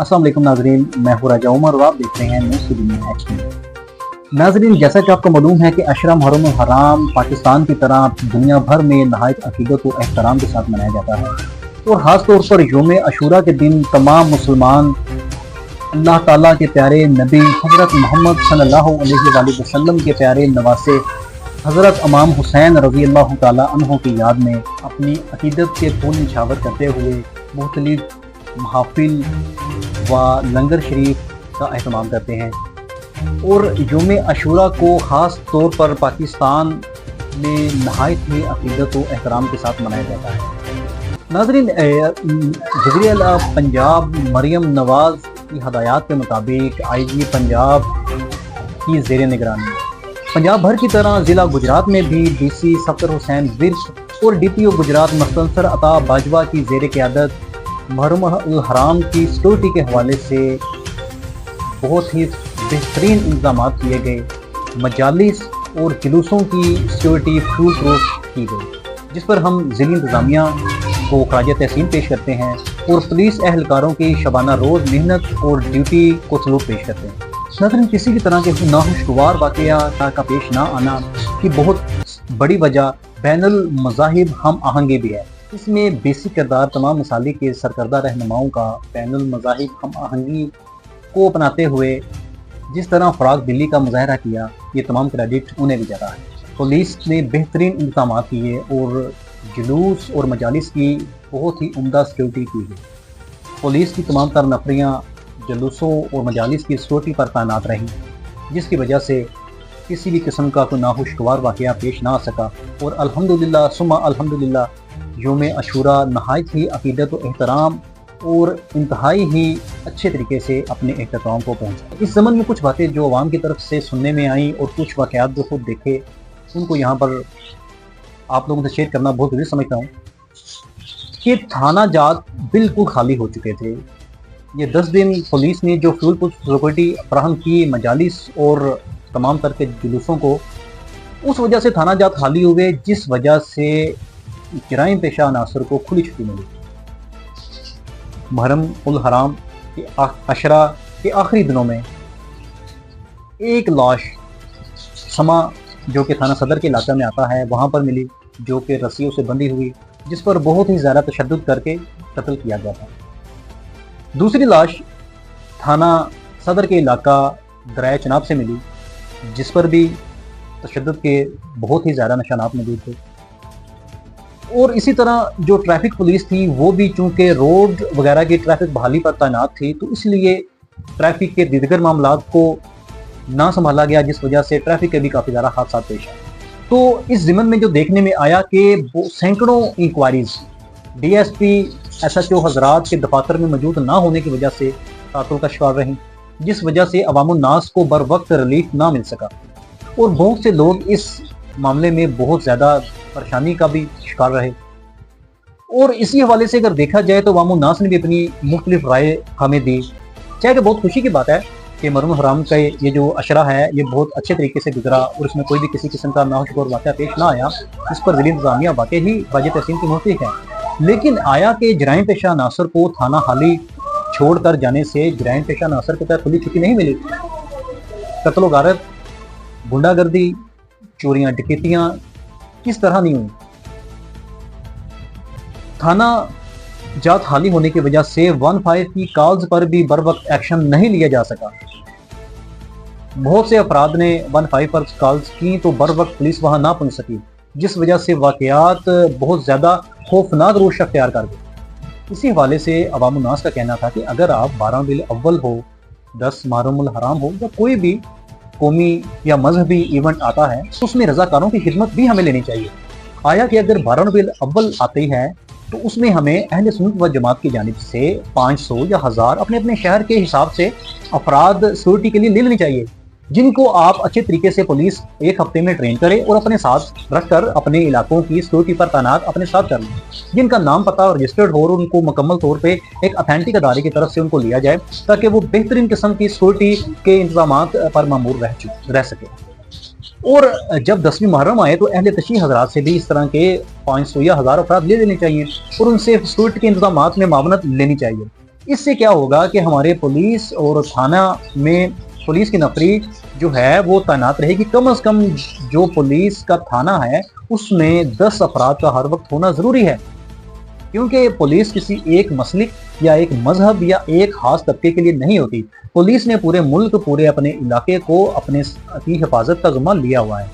अस्सलाम वालेकुम नाजरीन, मैं हूं राजा उमर और आप देख रहे हैं न्यूज़ दुनिया HD। नाजरीन, जैसा कि आपको मालूम है कि अशरा मुहर्रम हराम पाकिस्तान की तरह दुनिया भर में नहायत अकीदत और एहतराम के साथ मनाया जाता है और ख़ास तौर पर यौम अशूरा के दिन तमाम मुसलमान अल्लाह ताला के प्यारे नबी हज़रत मोहम्मद सल्लल्लाहु अलैहि वसल्लम के प्यारे नवासे हज़रत इमाम हुसैन रज़ी अल्लाह ताला अन्हु की याद में अपनी अकीदत के फूल निछावर करते हुए मुख्तलिफ महफिल व लंगर शरीफ का अहतमाम करते हैं। और यौम अशूरा को ख़ास तौर पर पाकिस्तान में नहायत ही अकीदत व एहतराम के साथ मनाया जाता है। नाज़रीन, वज़ीर-ए-आला पंजाब मरियम नवाज़ की हदायत के मुताबिक IG पंजाब की ज़ेर निगरानी पंजाब भर की तरह ज़िला गुजरात में भी DC सफ़दर हुसैन विर्क और DPO गुजरात मुस्तनसर अता बाजवा की ज़ेर क़यादत मुहर्रम अल हराम की सिक्योरिटी के हवाले से बहुत ही बेहतरीन इंतजाम किए गए। मजालिस और जुलूसों की सिक्योरिटी फुल प्रूफ की गई, जिस पर हम ज़िली इंतज़ामिया को खराज तहसीन पेश करते हैं और पुलिस एहलकारों की शबाना रोज़ मेहनत और ड्यूटी को सलूट पेश करते हैं। नाज़रीन, किसी भी तरह के नाखुशगवार वाक़या का पेश ना आना की बहुत बड़ी वजह बैनुल मज़ाहिब हम आहंगी भी है। इसमें बेसिक किरदार तमाम मसालिक के सरकर्दा रहनुमाओं का बैनुल मज़ाहिब हम आहंगी को अपनाते हुए जिस तरह फ़राग दिली का मुजाहरा किया, ये तमाम क्रेडिट उन्हें भी जाता है। पुलिस ने बेहतरीन इंतज़ाम किए और जुलूस और मजालिस की बहुत ही उम्दा सिक्योरिटी की है। पुलिस की तमाम तर नफरियाँ जुलूसों और मजालिस की सिक्योरिटी पर तैनात रहीं, जिसकी वजह से किसी भी किस्म का कोई नाखुशगवार वाक़या पेश ना आ सका। और अल्हम्दुलिल्लाह सुम्मा अल्हम्दुलिल्लाह यौम अशूरा नहायत ही अकीदत व एहतराम और इंतहाई ही अच्छे तरीके से अपने एहतराम को पहुँचा। इस ज़मन में कुछ बातें जो अवाम की तरफ से सुनने में आई और कुछ वाक़यात जो खुद देखे, उनको यहाँ पर आप लोगों से शेयर करना बहुत ज़रूरी समझता हूँ कि थाना जात बिल्कुल खाली हो चुके थे। ये 10 दिन पुलिस ने जो फुल सिक्योरिटी फराहम की मजालिस और तमाम तरह के जुलूसों को, उस वजह से थाना जात खाली हुए, जिस वजह से जराइम पेशा अनासर को खुली छुट्टी मिली। मुहर्रम उल हराम के अशरा के आखिरी दिनों में एक लाश समा जो कि थाना सदर के इलाके में आता है वहाँ पर मिली, जो कि रस्सियों से बंधी हुई, जिस पर बहुत ही ज़्यादा तशद्दुद करके कत्ल किया गया था। दूसरी लाश थाना सदर के इलाका दरिया चनाब से मिली, जिस पर भी तशद्दुद के बहुत ही ज़्यादा निशानात मौजूद थे। और इसी तरह जो ट्रैफिक पुलिस थी वो भी चूँकि रोड वगैरह की ट्रैफिक बहाली पर तैनात थी, तो इसलिए ट्रैफिक के दीगर मामलात को ना संभाला गया, जिस वजह से ट्रैफिक के भी काफ़ी ज़्यादा हादसा पेश आए। तो इस ज़िमन में जो देखने में आया कि सैकड़ों इंक्वायरीज DSP SHO हजरात के दफातर में मौजूद ना होने की वजह से तातुल का शिकार रहीं, जिस वजह से अवामुन नास को बर वक्त रिलीफ ना मिल सका और बहुत से लोग इस मामले में बहुत ज़्यादा परेशानी का भी शिकार रहे। और इसी हवाले से अगर देखा जाए तो अवामुन नास ने भी अपनी मुख्तलिफ राय हमें दी। चाहे कि बहुत खुशी की बात है कि मुहर्रम हराम का ये जो अशरा है ये बहुत अच्छे तरीके से गुजरा और इसमें कोई भी किसी किस्म का नाखुशगवार वाक़या पेश ना आया, इस पर ज़िली इंतज़ामिया वाकई ही वाजिब तहसीन की मोहतक है। लेकिन आया कि जराइम पेशा अनासर को थाना खाली छोड़कर जाने से जराइम पेशा अनासर को खुली छुट्टी नहीं मिली। कत्ल गारत, गुंडागर्दी, चोरियां डकैतियां किस तरह नहीं हुई। थाना जात खाली होने की वजह से 15 की कॉल्स पर भी बर वक्त एक्शन नहीं लिया जा सका। बहुत से अफराद ने 15 पर कॉल्स की तो बर वक्त पुलिस वहां ना पहुंच सकी, जिस वजह से वाक़यात बहुत ज़्यादा खौफनाक रूश अख्तियार कर गए। इसी हवाले से अवामुन नास का कहना था कि अगर आप 12 रबीउल अव्वल हो, 10 मुहर्रम उल हराम हो या कोई भी कौमी या मजहबी इवेंट आता है तो उसमें रज़ाकारों की खिदमत भी हमें लेनी चाहिए। आया कि अगर 12 रबीउल अव्वल आती है तो उसमें हमें अहले सुन्नत व जमात की जानिब से 500 या 1000 अपने अपने शहर के हिसाब से अफराद सिक्योरिटी के लिए ले लेनी चाहिए, जिनको आप अच्छे तरीके से पुलिस एक हफ्ते में ट्रेन करे और अपने साथ रखकर अपने इलाकों की सिक्योरिटी पर तैनात अपने साथ कर लें, जिनका नाम पता रजिस्टर्ड हो और उनको मुकम्मल तौर पे एक अथेंटिक अदारे की तरफ से उनको लिया जाए ताकि वो बेहतरीन किस्म की सिक्योरिटी के इंतजाम पर मामूर रह सके। और जब 10वीं मुहर्रम आए तो अहले तशरीह हजरात से भी इस तरह के 500 या 1000 अफराद ले लेने चाहिए और उनसे सिक्योरिटी के इंतजाम में मावनत लेनी चाहिए। इससे क्या होगा कि हमारे पुलिस और थाना में पुलिस की नफरी जो है वो तैनात रहेगी। कम अज कम जो पुलिस का थाना है उसमें 10 अफराद का हर वक्त होना जरूरी है, क्योंकि पुलिस किसी एक मसलिक या एक मजहब या एक खास तबके के लिए नहीं होती। पुलिस ने पूरे मुल्क, पूरे अपने इलाके को अपने की हिफाजत का ज़िम्मा लिया हुआ है।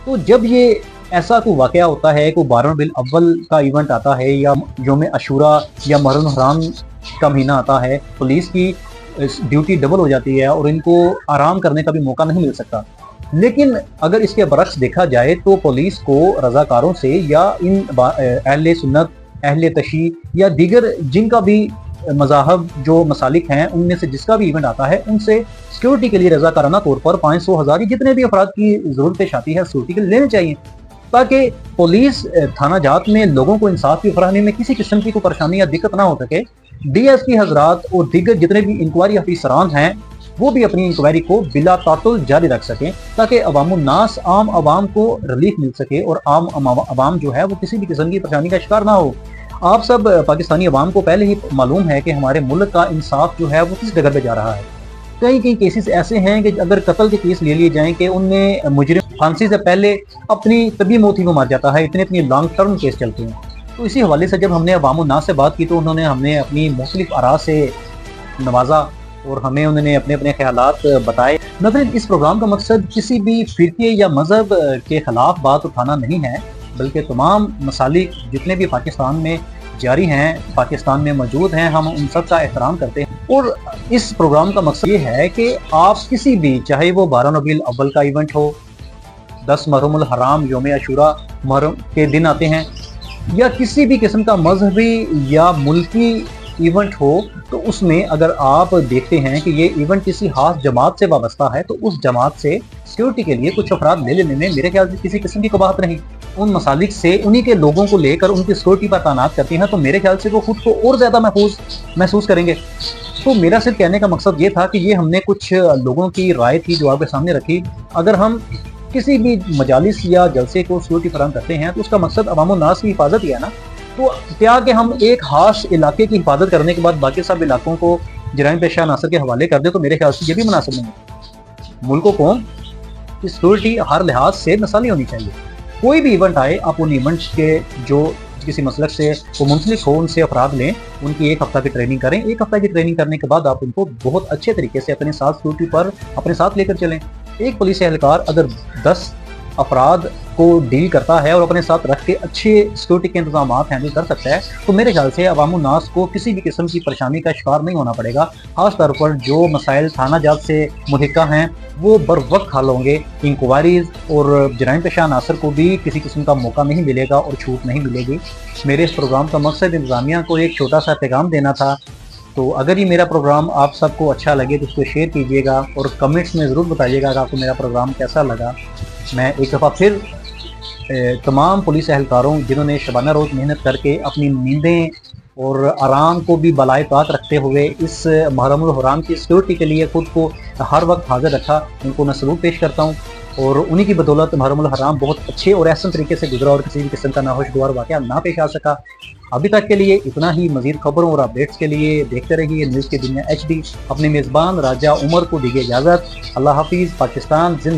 तो जब ये ऐसा कोई वाक़या होता है, कोई 12 रबीउल अव्वल का इवेंट आता है या यौम अशूरा या मुहर्रम हराम का महीना आता है, पुलिस की ड्यूटी डबल हो जाती है और इनको आराम करने का भी मौका नहीं मिल सकता। लेकिन अगर इसके बरक्स देखा जाए तो पुलिस को रज़ाकारों से या इन अहले सुन्नत, अहले तशी या दीगर जिनका भी मज़ाहब जो मसालिक हैं उनमें से जिसका भी इवेंट आता है उनसे सिक्योरिटी के लिए रज़ाकाराना तौर पर 500, 1000 जितने भी अफराद की ज़रूरत पेश आती है सिक्योरिटी के लिए लेने चाहिए, ताकि पुलिस थाना जात में लोगों को इंसाफ की फराहमी में किसी किस्म की कोई परेशानी या दिक्कत ना हो सके। डीएसपी हजरात और दीगर जितने भी इंक्वायरी अफसरान हैं वो भी अपनी इंक्वायरी को बिला तातुल जारी रख सकें, ताकि अवामुन नास, आम आवाम को रिलीफ मिल सके और आम आवाम जो है वो किसी भी किस्म की परेशानी का शिकार ना हो। आप सब पाकिस्तानी अवाम को पहले ही मालूम है कि हमारे मुल्क का इंसाफ जो है वो किस जगह पे जा रहा है। कई कई केसेस ऐसे हैं कि अगर कत्ल के केस ले लिए जाएं कि उनमें मुजरिम फांसी से पहले अपनी तभी मौत ही को मार जाता है, इतने इतने लॉन्ग टर्म केस चलते हैं। तो इसी हवाले से जब हमने अवामुन नास से बात की तो हमने अपनी मुख्तलिफ आरा से नवाजा और हमें उन्होंने अपने अपने ख्यालात बताए। नाज़रीन, इस प्रोग्राम का मकसद किसी भी फिरके या मज़हब के खिलाफ बात उठाना नहीं है, बल्कि तमाम मसालिक जितने भी पाकिस्तान में जारी हैं, पाकिस्तान में मौजूद हैं, हम उन सब का एहतराम करते हैं। और इस प्रोग्राम का मकसद ये है कि आप किसी भी, चाहे वो 12 रबीउल अव्वल का इवेंट हो, 10 मुहर्रमुल हराम यौम अशूरा मुहर्रम के दिन आते हैं, या किसी भी किस्म का मजहबी या मुल्की इवेंट हो, तो उसमें अगर आप देखते हैं कि ये इवेंट किसी खास जमात से वाबस्ता है तो उस जमात से सिक्योरिटी के लिए कुछ अफराद ले लेने में मेरे ख्याल से किसी किस्म की कबाहत नहीं। उन मसालिक से उन्हीं के लोगों को लेकर उनकी सिक्योरिटी पर तैनात करते हैं तो मेरे ख्याल से वो खुद को और ज़्यादा महसूस करेंगे। तो मेरा सिर्फ कहने का मकसद ये था कि ये हमने कुछ लोगों की राय थी जो आपके सामने रखी। अगर हम किसी भी मजालिस या जलसे को सिक्योरिटी फराहम करते हैं तो उसका मकसद अवामुन नास की हिफाजत ही है ना। तो क्या कि हम एक खास इलाके की हिफाजत करने के बाद बाकी सब इलाकों को जराइम पेशा अनासर के हवाले कर दे, तो मेरे ख्याल से ये भी मुनासिब नहीं है। मुल्क को की सिक्योरिटी हर लिहाज से मिसाली होनी चाहिए। कोई भी इवेंट आए, आप उन इवेंट के जो किसी मसलक से वो मुंसलिक हो उनसे अफराद लें, उनकी 1 हफ्ता की ट्रेनिंग करें। 1 हफ्ता की ट्रेनिंग करने के बाद आप उनको बहुत अच्छे तरीके से अपने साथ सिक्योरिटी पर अपने साथ लेकर चलें। एक पुलिस एहलकार अगर 10 अफराद को डील करता है और अपने साथ रख के अच्छे सिक्योरिटी के इंतजाम हैंडल कर सकता है, तो मेरे ख्याल से अवामुन नास को किसी भी किस्म की परेशानी का शिकार नहीं होना पड़ेगा। खास तौर पर जो मसाइल थाना जात से मुहिक्का हैं वो बर वक्त हल होंगे। इंक्वायरीज और जराइम पेशा अनासर को भी किसी किस्म का मौका नहीं मिलेगा और छूट नहीं मिलेगी। मेरे इस प्रोग्राम का मकसद इंतजामिया को एक छोटा सा पैगाम देना था। तो अगर ये मेरा प्रोग्राम आप सबको अच्छा लगे तो उसको शेयर कीजिएगा और कमेंट्स में ज़रूर बताइएगा कि आपको मेरा प्रोग्राम कैसा लगा। मैं एक दफ़ा फिर तमाम पुलिस एहलकारों जिन्होंने शबाना रोज़ मेहनत करके अपनी नींदें और आराम को भी बलाए ताक रखते हुए इस मुहर्रमुल हराम की सिक्योरिटी के लिए खुद को हर वक्त हाजिर रखा, उनको मैं सलूट पेश करता हूँ। और उन्हीं की बदौलत मुहर्रमुल हराम बहुत अच्छे और एहसन तरीके से गुजरा और किसी भी किस्म का नाखुशगवार वाक़या ना पेश आ सका। अभी तक के लिए इतना ही। मज़ीद खबरों और अपडेट्स के लिए देखते रहिए न्यूज़ की दुनिया HD। अपने मेज़बान राजा उमर को दीजिए इजाज़त। अल्लाह हाफिज़। पाकिस्तान जिंदा।